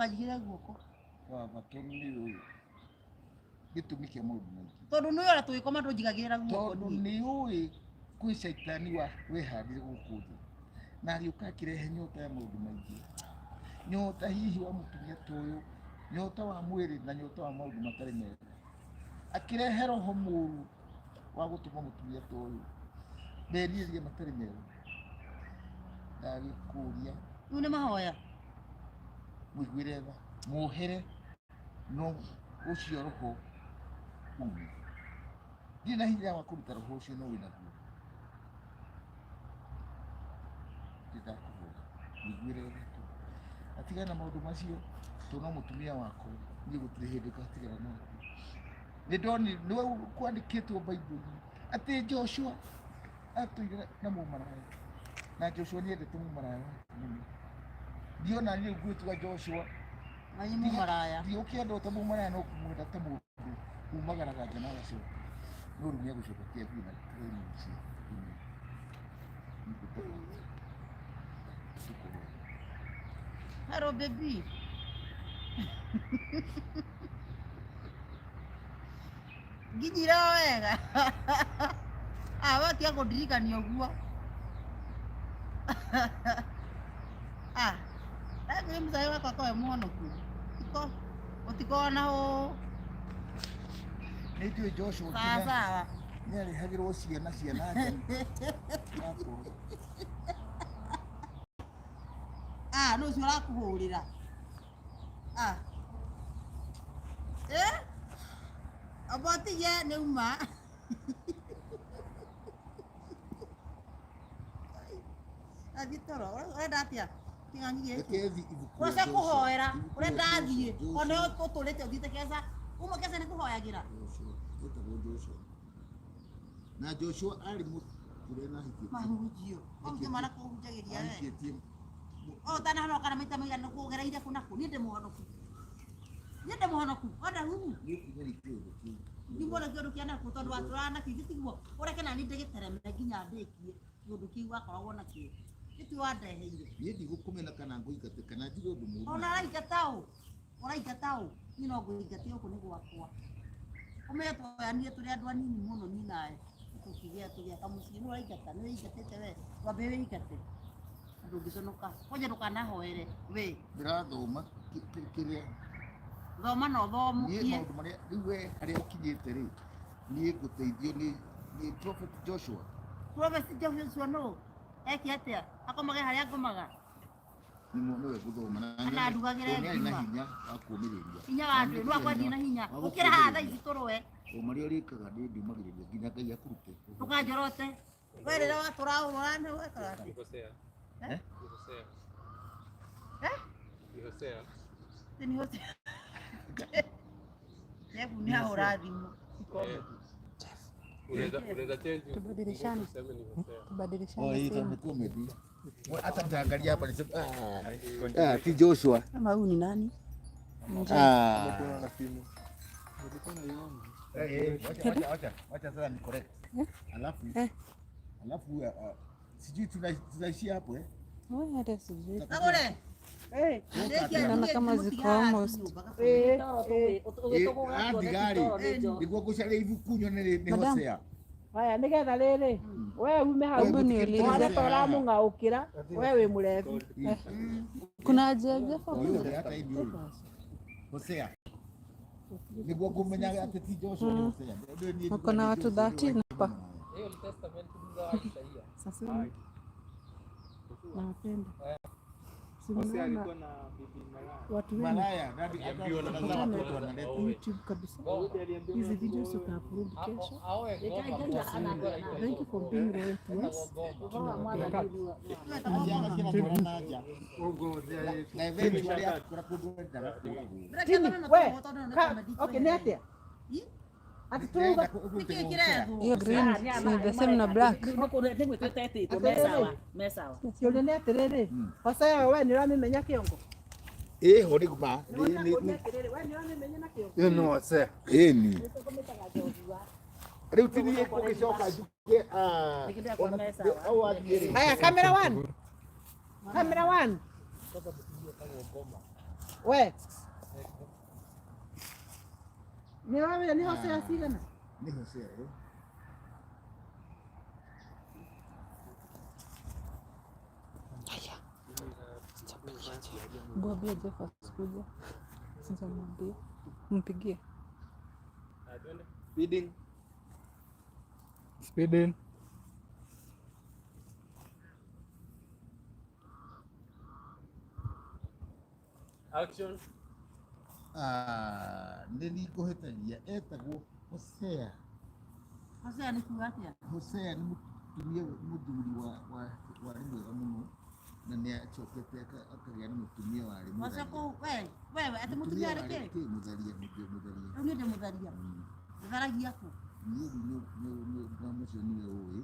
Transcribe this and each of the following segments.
ndũkanjigĩre guoko matũmi ũyũ gĩtũmi kĩa maũndũ maingĩ tondũ nĩ ũrĩa tũgĩkoma ndũnjigagĩrĩra guoko tondũ nĩ ũĩ kwĩ caitani wehandire gũkũ thĩ na agĩũka akĩrehe nyota ya maũndũ maingĩ, nyota hihi wa mũtumia ta ũyũ, nyota wa mwĩrĩ na nyota wa maũndũ matarĩ mega, akĩrehe roho mũũru wa gũtũma mũtumia ta ũyũ merirĩria matarĩ mega. Ndagĩkũria rĩu nĩ mahoya mũiguĩre tha muohere no ũcio roho ume. Ndirĩ na hinya wa kũruta roho ũcio no wĩnaguo. Ndĩndakũhoya mũiguĩre tha tu, atigana na maũndũ macio tondũ no mũtumia wakwa, niĩ gũtirĩ hĩndĩ ngatigana nake. Nĩndoni nĩwe kwandĩkĩtwo Bible-inĩ atĩ Joshua atũire na mũmaraya, na Joshua nĩendete mũmaraya wake mũno. Ndiona niĩ ngwĩtua Joshua na nĩ mũmaraya ndiũkĩenda ta mũmaraya no kũmwenda ta mũndũ umagaraga nja na agacoka no rĩu nĩegũcoka kĩambia na training icio. Hello baby. Nginyire wega. Watia kũndirikania ũguo. Nĩ mũthai wakwa kawe mũhonoku. Ũtikona ũũ. Nĩ ithuĩ Joshua Sawa. nĩarĩhagĩrwo ciana njani. Nĩ ũcio ũrakũhũrĩra. Obotiye nĩ uma. Agitoro, ũrenda atĩa? Kĩng'ang'i gĩkĩ. Ũraca kũhoera, ũrenda athiĩ. Ona ũtũrĩte ũthiĩte Kesa. Uma Kesa nĩ kũhoyagĩra. Na Joshua arĩ mũkũrĩa na hikĩtie. Mahunjio. Mahunjio mara kũhunjagĩria we. Hikĩtie. Ũtanahonoka na maita maigana kũgereire kũ nakũ. Niĩ ndĩ mũhonoku. Niĩ ndĩ mũhonoku. Onda humu. Ndimwona kĩũndũ kĩa nakũ tondũ watũrana kĩngĩ tiguo. Ũreke nani ndĩgĩtereme nginya ndĩkie. Kĩũndũ kĩu wakoragwo nakĩo. Gĩtĩ wandeheire. Niĩ ndigũkũmena kana ngũingate kana njige ũndũ mũũru. Ona araingata ũũ. Ũraingata ũũ. Niĩ no ngũingate gũkũ nĩ gwakwa. Ũmenye twoyanire tũrĩ andũ anini mũno niĩ nawe. Tũgĩaka mũciĩ nĩ ũraingata. Nĩ wĩingatĩte we. Wambe wĩingate. Ndũngĩconoka. Kwanja ndũkanahoere we. Ndĩrathoma kĩrĩa. Thoma na ũthomukie. Niĩ maũndũ marĩa rĩu we harĩa ũkinyĩte rĩ, niĩ ngũteithio nĩ Prophet Joshua. Prophet Joshua no. Eki atĩa? Akomage harĩa ngomaga. Nĩwe ngũthoma na ndugagĩre ngima. Na hinya wa kũũmĩrĩria. Hinya wa andũ no akwendia na hinya. Ũkĩra haha thaa ici tũrũe. Marĩa ũrĩkaga nĩ ndiumagĩrĩria nginya Ngai akũrute. Ndũkanjorote. We rĩrĩa watũraũra nĩ wekaga atĩ. Ni Hosea. Jeff ni ahora thimũ. Tubadilishane. Hata mtaangalia hapa nisema ti Joshua. Kama huyu ni nani? Wacha sasa ni correct. Alafu sijui tunaishia hapo Wewe hata sijui. Agore. Naona kama ziko almost. Niguo gucaria ibuku nyone nĩ Hosea. Haya nigetha rĩrĩ wewe ume hau wale tora mũng'aũkĩra wewe wĩ mũrebi. Kuna jeje Hosea. Niguo ngũmenya atĩ ti Joshua nĩ Hosea. Uko na watu 13 hapa. Sasa napenda. Hosea alikuwa na bibi Watu wengi Malaya YouTube kabisa. Hizi videos utaupload kesho. Thank you for being loyal to us. Okay, nete. Hiyo green ni the same na black. Sio nete rere. Hosea wewe ni ramemenya kiongo. Hodi kuma. No Hosea. Ni. Rĩu ti niĩ ngũgĩcoka njuke Aya, camera 1. Camera 1. We. Ni wewe ni Hosea cigana? Ni Hosea. Mwambie Jeff asikuja. Sijamwambia. Mpigie. Speeding. Action. Nini kuhitagia etagwo Hosea. Hosea ni kuga atia? Hosea ni mutumia muthuri wa mwega muno na ni acokete akagĩa na mutumia warĩ Hosea ko wewe ati mutumia arĩ kĩ? Mutharia. Rĩu nĩ ndĩmũtharia. Tharagia ku. Niĩ nĩ mũcio niwe ũĩ.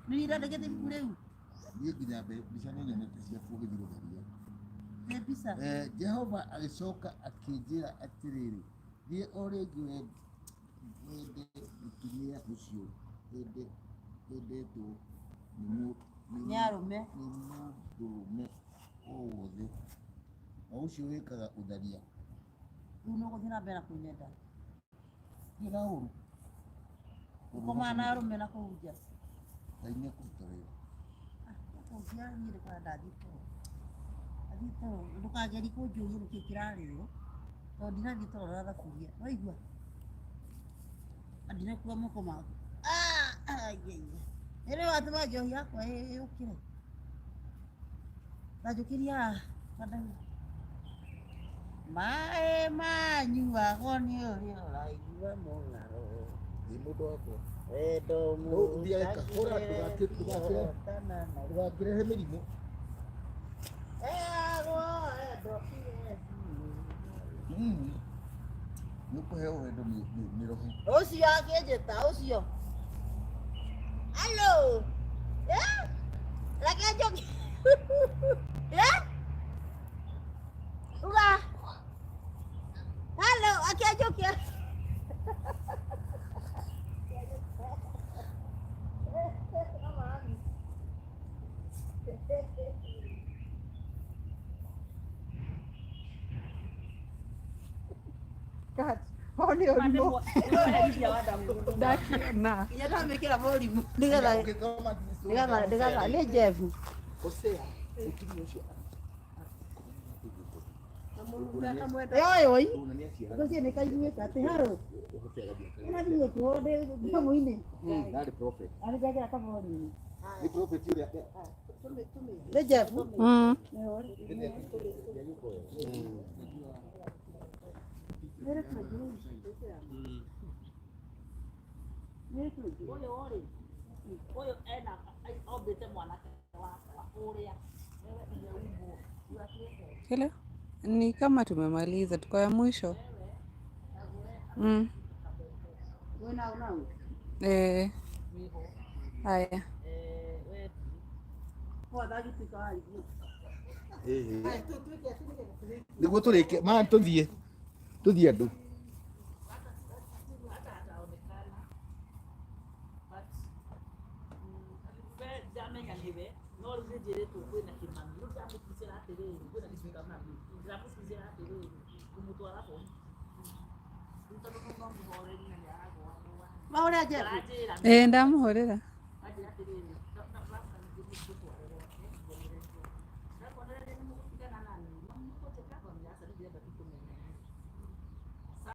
Nĩ irandĩkĩte ibuku rĩu. Niĩ nginya mbica nĩ nyonete ciaku ũgĩthiĩ gũtharia. Nĩ mbica. Jehova agĩcoka akĩnjĩra atĩrĩrĩ, thiĩ o rĩngĩ wende mũtumia ũcio wendetwo Nĩ arũme. nĩ mũndũrũme o wothe o ũcio wĩkaga ũtharia. Rĩu nĩ ũgũthiĩ na mbere na kũnyenda. Ndirĩ na ũru. Gũkoma na arũme na kũu nja. Ngai nĩekũruta wĩra. Kũu nja niĩ ndĩkora ndathiĩ toro. Athiĩ toro ndũkangeri kũnjũria nĩkĩ kĩrarĩo tondũ ndinathiĩ toro na thaburia. Waigua? Ndinakua moko maku. Rĩu watũma njohi yakwa yũkĩre. Ndanjũkĩria mandagĩ. Maĩ manyuagwo nĩ ũrĩa ũraigua mũng'aro. Nĩ mũndũ wakwa. Wendo Thiaga kahora ndũgakĩrehe mĩrimũ. Nĩũkũheo wendo nĩ roho. Ũcio akĩnjĩta ũcio. Hello. Reke njoki. Uga. Hello, akĩnjokia. Kat. Honi ũrimũ. Na. Inya ndamĩkĩra mũrimũ. Nĩgetha nĩ Jeff. Hosea mũtumia ũcio Yoi. Ngocie nĩ kaiguĩte atĩ harũ. Ũrathiĩ kuonde thimũ-inĩ. ndarĩ prophet. Arĩ ngagĩra kabori-inĩ. Nĩ prophet ũrĩa Nĩ Jeff. Ũyũ ena ombĩte mwanake wakwa ũrĩa Kile ni kama tumemaliza, tuko ya mwisho. Haya. nĩguo tũrĩke ma tũthiĩ andũ. Maũrĩa Jeff. Ndamuhũrĩra.